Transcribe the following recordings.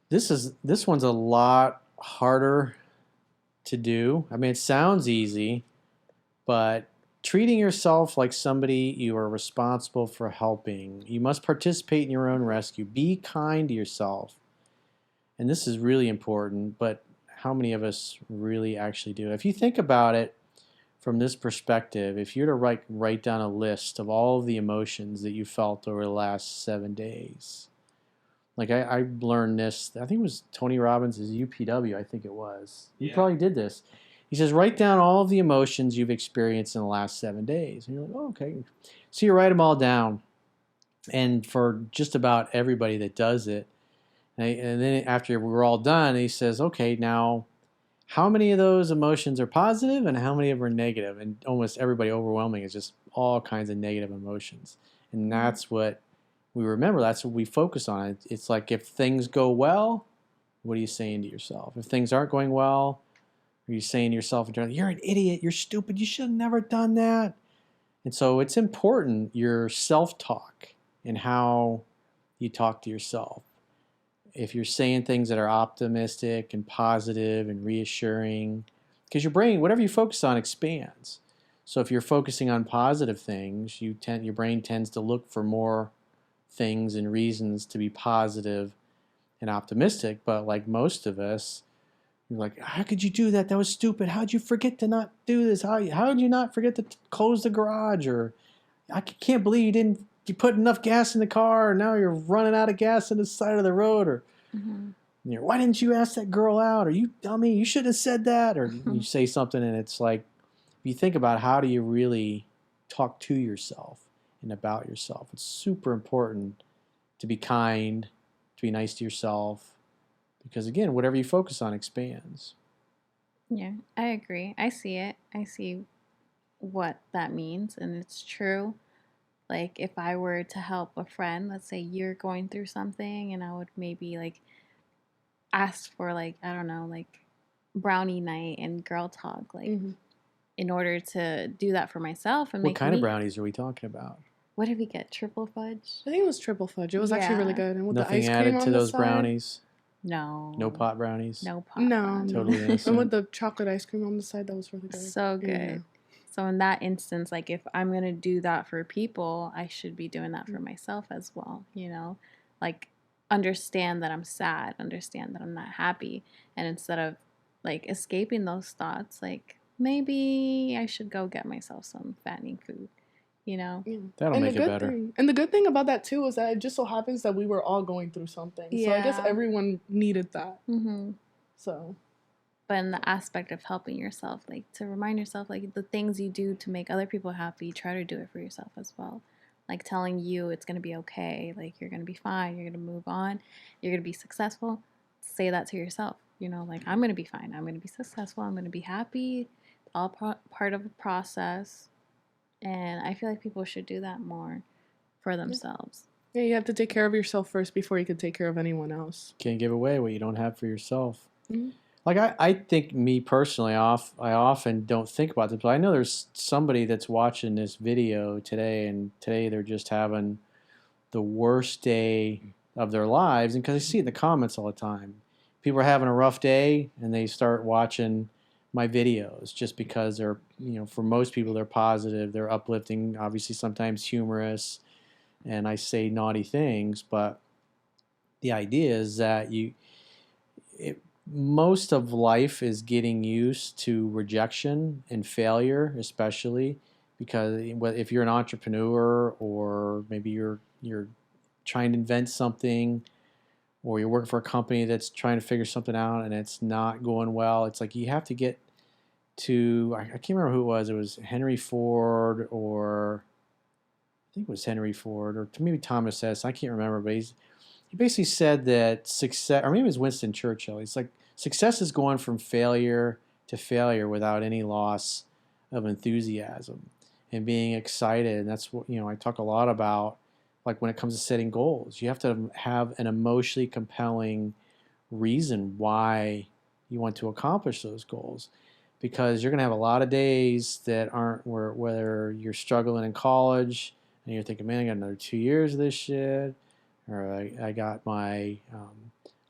This one's a lot harder to do. I mean, it sounds easy, but treating yourself like somebody you are responsible for helping. You must participate in your own rescue. Be kind to yourself. And this is really important, but how many of us really actually do? If you think about it from this perspective, if you were to write down a list of all of the emotions that you felt over the last 7 days, like I learned this, I think it was Tony Robbins' UPW, I think it was. He probably did this. He says, write down all of the emotions you've experienced in the last 7 days. And you're like, oh, okay. So you write them all down. And for just about everybody that does it, and then after we're all done, he says, okay, now how many of those emotions are positive and how many of them are negative? And almost everybody overwhelming is just all kinds of negative emotions. And that's what we remember. That's what we focus on. It's like if things go well, what are you saying to yourself? If things aren't going well, are you saying to yourself, you're an idiot, you're stupid, you should have never done that? And so it's important, your self-talk and how you talk to yourself. If you're saying things that are optimistic and positive and reassuring, because your brain, whatever you focus on, expands. So if you're focusing on positive things, your brain tends to look for more things and reasons to be positive and optimistic. But like most of us, you're like, how could you do that? That was stupid. How'd you forget to not do this? How did you not forget to close the garage? Or I can't believe you put enough gas in the car and now you're running out of gas on the side of the road. Or why didn't you ask that girl out? Or you dummy, you should have said that. Or you say something and it's like, if you think about how do you really talk to yourself and about yourself, it's super important to be kind, to be nice to yourself, because again, whatever you focus on expands. Yeah, I agree. I see it. I see what that means, and it's true. Like if I were to help a friend, let's say you're going through something, and I would maybe like ask for like, I don't know, like brownie night and girl talk, like in order to do that for myself and What make kind of me. brownies are we talking about? What did we get? Triple fudge? I think it was triple fudge. It was actually really good, and with the Nothing ice cream added to on the those side. brownies? No. No pot brownies? No pot No, brownies. no. Totally innocent. And with the chocolate ice cream on the side, that was really good. So good. Yeah. So in that instance, like if I'm gonna do that for people, I should be doing that for myself as well, you know? Like understand that I'm sad, understand that I'm not happy. And instead of like escaping those thoughts, like maybe I should go get myself some fattening food, you know? Yeah. That'll make it better. And the good thing about that too is that it just so happens that we were all going through something. So I guess Yeah. everyone needed that. Mm-hmm. So. But in the aspect of helping yourself, like to remind yourself, like the things you do to make other people happy, try to do it for yourself as well. Like telling you it's going to be okay, like you're going to be fine, you're going to move on, you're going to be successful. Say that to yourself, you know, like I'm going to be fine, I'm going to be successful, I'm going to be happy. It's all part of a process. And I feel like people should do that more for themselves. Yeah, you have to take care of yourself first before you can take care of anyone else. Can't give away what you don't have for yourself. Mm-hmm. Like I think me personally, I often don't think about this, but I know there's somebody that's watching this video today, and today they're just having the worst day of their lives, and because I see it in the comments all the time, people are having a rough day, and they start watching my videos just because they're, for most people they're positive, they're uplifting, obviously sometimes humorous, and I say naughty things, but the idea is that most of life is getting used to rejection and failure, especially because if you're an entrepreneur or maybe you're trying to invent something or you're working for a company that's trying to figure something out and it's not going well, it's like you have to get to, I can't remember who it was Henry Ford, or I think it was Henry Ford, or maybe Thomas S. I can't remember, but he basically said that success, or maybe it was Winston Churchill. He's like, success is going from failure to failure without any loss of enthusiasm and being excited. And that's what, I talk a lot about, like when it comes to setting goals. You have to have an emotionally compelling reason why you want to accomplish those goals. Because you're going to have a lot of days that aren't whether you're struggling in college and you're thinking, man, I got another 2 years of this shit, or I got my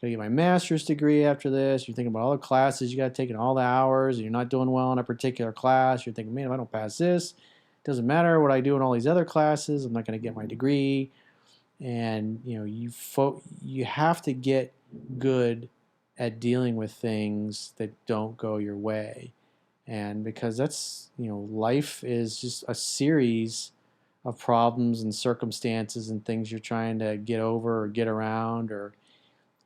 gotta get my master's degree after this. You're thinking about all the classes you gotta take and all the hours, and you're not doing well in a particular class. You're thinking, man, if I don't pass this, it doesn't matter what I do in all these other classes. I'm not gonna get my degree. And you have to get good at dealing with things that don't go your way. And because that's, life is just a series of problems and circumstances and things you're trying to get over or get around or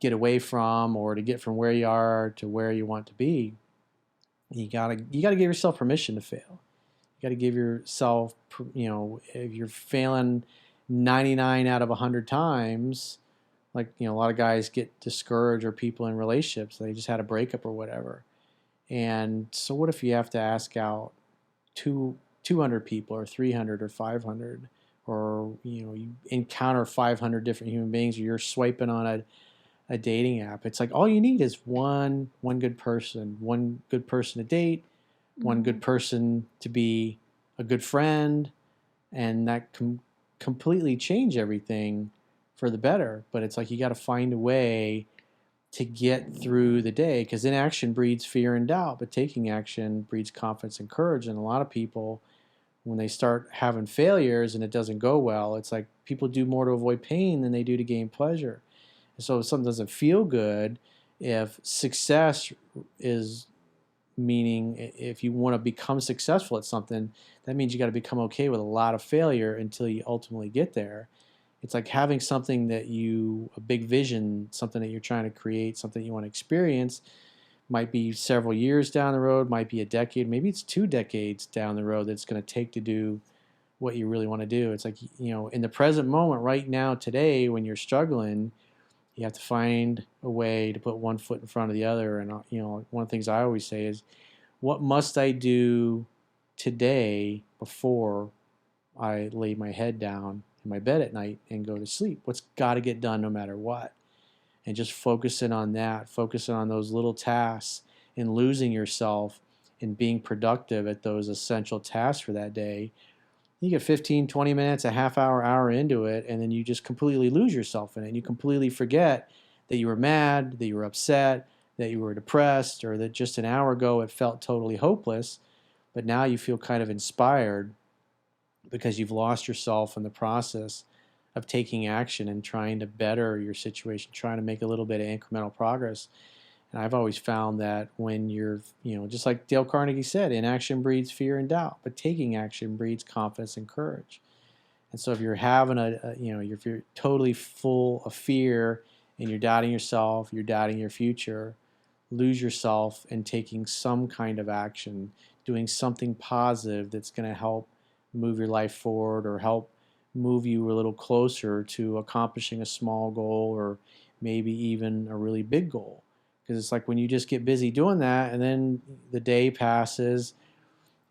get away from, or to get from where you are to where you want to be. You gotta give yourself permission to fail. You gotta give yourself, if you're failing 99 out of 100 times, like, a lot of guys get discouraged, or people in relationships, they just had a breakup or whatever. And so what if you have to ask out 200 people or 300 or 500, or, you encounter 500 different human beings, or you're swiping on a dating app. It's like all you need is one good person to date, one good person to be a good friend, and that can completely change everything for the better. But it's like you got to find a way to get through the day, because inaction breeds fear and doubt, but taking action breeds confidence and courage. And a lot of people, when they start having failures and it doesn't go well, it's like people do more to avoid pain than they do to gain pleasure. And so if something doesn't feel good, if success is meaning, if you want to become successful at something, that means you got to become okay with a lot of failure until you ultimately get there. It's like having something a big vision, something that you're trying to create, something you want to experience, might be several years down the road, might be a decade, maybe it's 2 decades down the road that it's going to take to do what you really want to do. It's like, in the present moment, right now, today, when you're struggling, you have to find a way to put one foot in front of the other. And, one of the things I always say is, what must I do today before I lay my head down in my bed at night and go to sleep? What's got to get done no matter what? And just focusing on that, focusing on those little tasks, and losing yourself in being productive at those essential tasks for that day. You get 15, 20 minutes, a half hour into it, and then you just completely lose yourself in it. And you completely forget that you were mad, that you were upset, that you were depressed, or that just an hour ago it felt totally hopeless. But now you feel kind of inspired because you've lost yourself in the process of taking action and trying to better your situation, trying to make a little bit of incremental progress. And I've always found that when you're, just like Dale Carnegie said, inaction breeds fear and doubt, but taking action breeds confidence and courage. And so if you're having if you're totally full of fear and you're doubting yourself, you're doubting your future, lose yourself in taking some kind of action, doing something positive that's going to help move your life forward, or help move you a little closer to accomplishing a small goal, or maybe even a really big goal. Because it's like when you just get busy doing that, and then the day passes,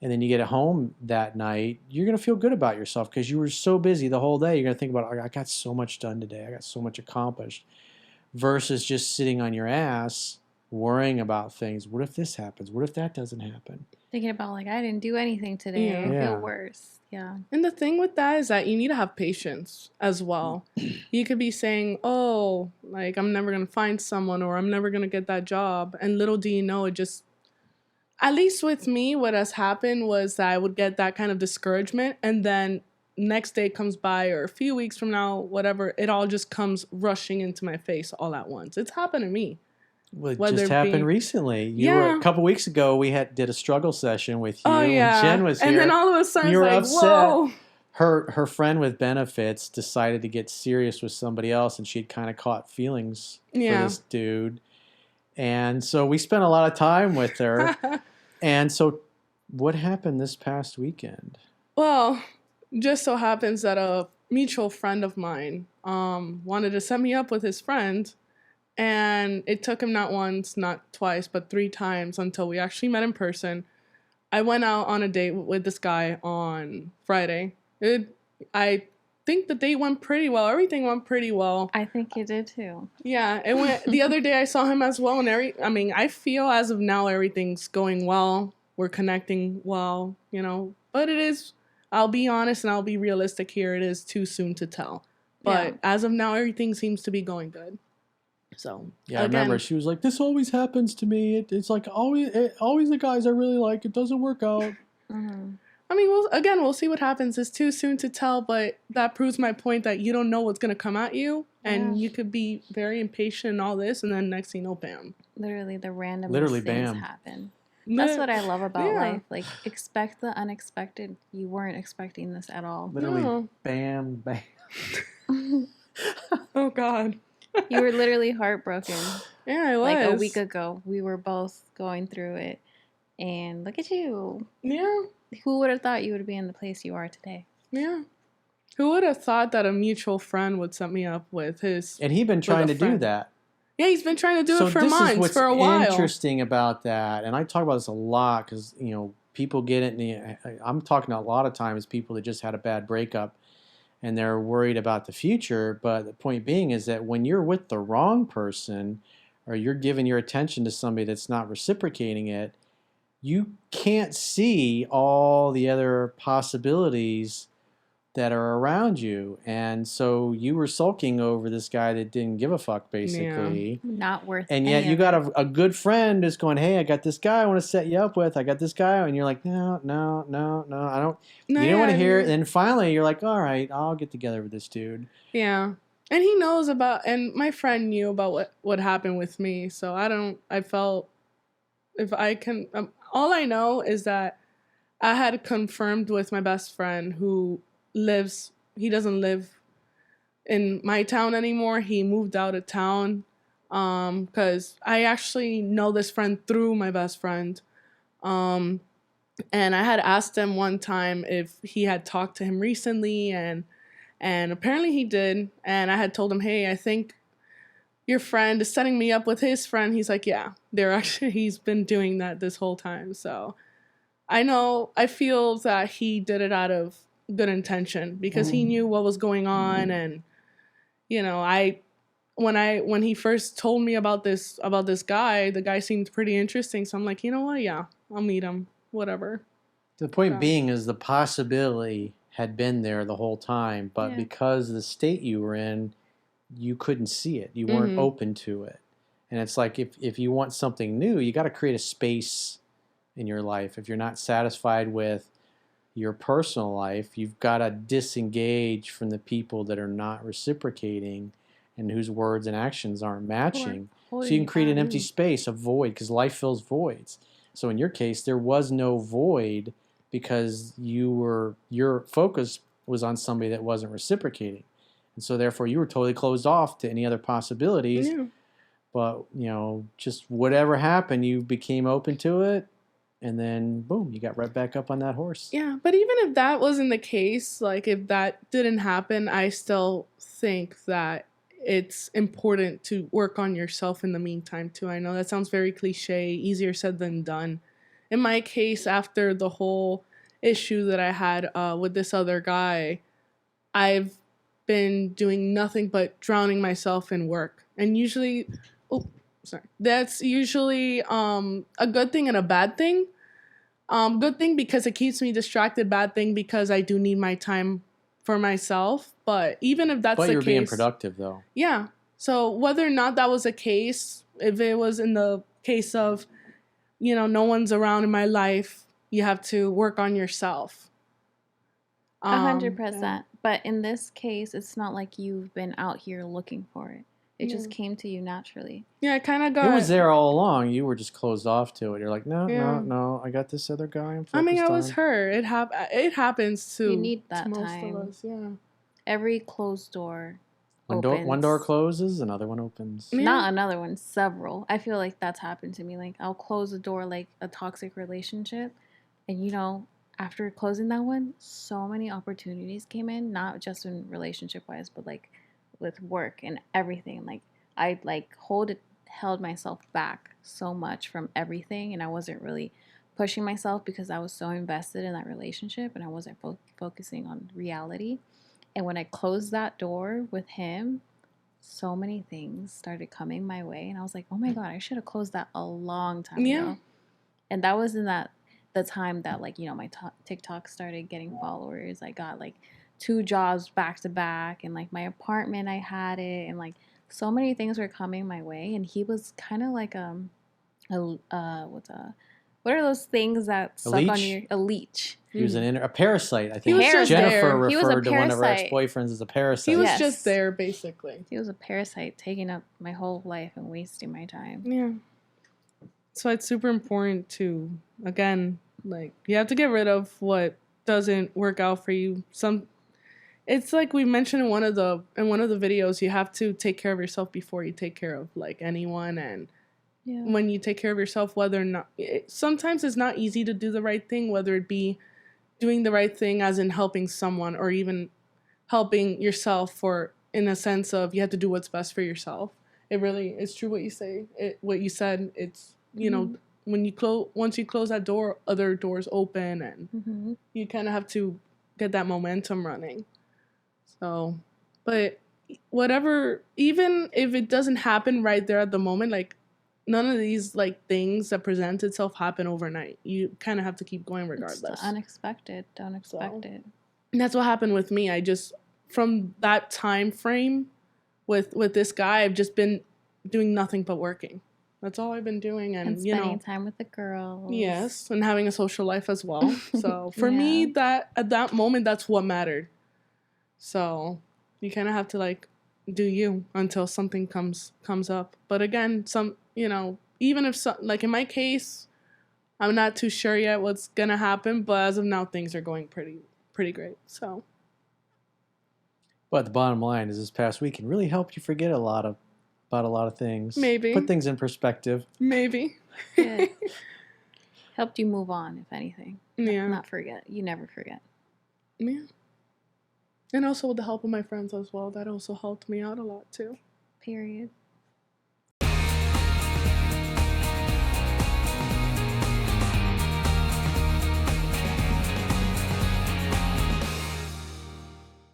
and then you get home that night, you're going to feel good about yourself because you were so busy the whole day. You're going to think about, I got so much done today. I got so much accomplished. Versus just sitting on your ass worrying about things. What if this happens? What if that doesn't happen? Thinking about, I didn't do anything today. Yeah. I feel worse. Yeah. And the thing with that is that you need to have patience as well. You could be saying, oh, I'm never going to find someone, or I'm never going to get that job. And little do you know, it just, at least with me, what has happened was that I would get that kind of discouragement. And then next day comes by, or a few weeks from now, whatever, it all just comes rushing into my face all at once. It's happened to me. Well, it just happened recently. A couple weeks ago, we did a struggle session with you. Oh, yeah. And Jen was here. And then all of a sudden, you were it's upset. Whoa. Her friend with benefits decided to get serious with somebody else, and she'd kind of caught feelings for this dude. And so we spent a lot of time with her. And so what happened this past weekend? Well, just so happens that a mutual friend of mine wanted to set me up with his friend. And it took him not once, not twice, but 3 times until we actually met in person. I went out on a date with this guy on Friday. I think the date went pretty well. Everything went pretty well. I think it did too. Yeah, it went. The other day I saw him as well, and I feel as of now everything's going well. We're connecting well, But it is. I'll be honest and I'll be realistic here. It is too soon to tell. But as of now, everything seems to be going good. So Yeah, I remember again, she was like, "This always happens to me. It's like always the guys I really like. It doesn't work out." Mm-hmm. I mean, we'll see what happens. It's too soon to tell, but that proves my point that you don't know what's gonna come at you, and Yeah. you could be very impatient and all this, and then next thing you know, bam. Literally, the randomest Literally, things bam. happen. That's what I love about Yeah. life. Like, expect the unexpected. You weren't expecting this at all. Literally, No. bam, bam. You Oh God. were literally heartbroken. Yeah, I was. Like a week ago, we were both going through it, and look at you. Yeah. Who would have thought you would be in the place you are today? Yeah. Who would have thought that a mutual friend would set me up with his? And he'd been trying to do friend. that. Yeah, he's been trying to do So it for this is months, what's for a while. interesting about that, and I talk about this a lot because people get it. I'm talking a lot of times people that just had a bad breakup and they're worried about the future. But the point being is that when you're with the wrong person or you're giving your attention to somebody that's not reciprocating it, you can't see all the other possibilities that are around you. And so you were sulking over this guy that didn't give a fuck, basically. Not worth. And yet any you of got it. a good friend who's going, "Hey, I got this guy I want to set you up with. I got this guy." And you're like, "No, no, no, no. I don't." No, You don't want to hear it. yeah. And finally you're like, "All right, I'll get together with this dude." Yeah. And he knows about, and my friend knew about what happened with me. So I felt if I can, all I know is that I had confirmed with my best friend who he doesn't live in my town anymore. He moved out of town. Because I actually know this friend through my best friend. And I had asked him one time if he had talked to him recently, and apparently he did. And I had told him, "Hey, I think your friend is setting me up with his friend." He's like, "Yeah, he's been doing that this whole time." So I feel that he did it out of good intention because he knew what was going on. And when he first told me about this guy, the guy seemed pretty interesting. So I'm like, you know what? Yeah, I'll meet him. Whatever. The point Yeah. being is the possibility had been there the whole time, but Yeah. because of the state you were in, you couldn't see it. You weren't open to it. And it's like if you want something new, you got to create a space in your life. If you're not satisfied with your personal life, you've got to disengage from the people that are not reciprocating and whose words and actions aren't matching. So you can create an empty space, a void, because life fills voids. So in your case, there was no void because your focus was on somebody that wasn't reciprocating. And so therefore you were totally closed off to any other possibilities. Yeah. But, just whatever happened, you became open to it. And then, boom, you got right back up on that horse. Yeah, but even if that wasn't the case, like if that didn't happen, I still think that it's important to work on yourself in the meantime too. I know that sounds very cliche, easier said than done. In my case, after the whole issue that I had with this other guy, I've been doing nothing but drowning myself in work. And usually, that's usually a good thing and a bad thing. Good thing because it keeps me distracted. Bad thing because I do need my time for myself. But even if that's the case, you're being productive though. Yeah. So whether or not that was the case, if it was in the case of, no one's around in my life, you have to work on yourself. 100%. But in this case, it's not like you've been out here looking for it. It just Yeah. came to you naturally. Yeah, it kind of got. It was there all along. You were just closed off to it. You're like, no, Yeah. no, I got this other guy I'm focused I mean, I was on. her. It happens to. You need that to most time. of us. Yeah. Every closed door One opens. door closes, another one opens. Yeah. Not another one, several. I feel like that's happened to me. Like, I'll close the door like a toxic relationship. And, after closing that one, so many opportunities came in, not just in relationship-wise, but, like, with work and everything. Like, I, held myself back so much from everything. And I wasn't really pushing myself because I was so invested in that relationship. And I wasn't focusing on reality. And when I closed that door with him, so many things started coming my way. And I was like, oh my God, I should have closed that a long time ago. And that was in the time that, my TikTok started getting followers. I got 2 jobs back to back, and my apartment, I had it, and so many things were coming my way, and he was kind of like what are those things that suck on leech? your a leech? He was a parasite, I think. He was just Jennifer there. He was a referred to one of her parasite. ex-boyfriends as a parasite. He was Yes. just there, basically. He was a parasite taking up my whole life and wasting my time. Yeah. So it's super important to, again, like, you have to get rid of what doesn't work out for you. It's like we mentioned in one of the videos, you have to take care of yourself before you take care of like anyone. And when you take care of yourself, whether or not sometimes it's not easy to do the right thing, whether it be doing the right thing as in helping someone or even helping yourself, for in a sense of you have to do what's best for yourself. It really is true what you say. What you said. It's, you know, when you once you close that door, other doors open, and you kind of have to get that momentum running. So, but whatever, even if it doesn't happen right there at the moment, like none of these like things that present itself happen overnight. You kind of have to keep going regardless. It's the unexpected. Don't expect it. And that's what happened with me. I just, from that time frame with this guy, I've just been doing nothing but working. That's all I've been doing, and spending time with the girls. Yes, and having a social life as well. So for me, that at that moment, that's what mattered. So you kind of have to like do you until something comes up. But again, even if like in my case, I'm not too sure yet what's gonna happen. But as of now, things are going pretty great. So. But the bottom line is, this past weekend really helped you forget about a lot of things. Maybe. Put things in perspective. Maybe. Yeah. Helped you move on, if anything. Yeah. Not forget. You never forget. Yeah. And also with the help of my friends as well. That also helped me out a lot too. Period.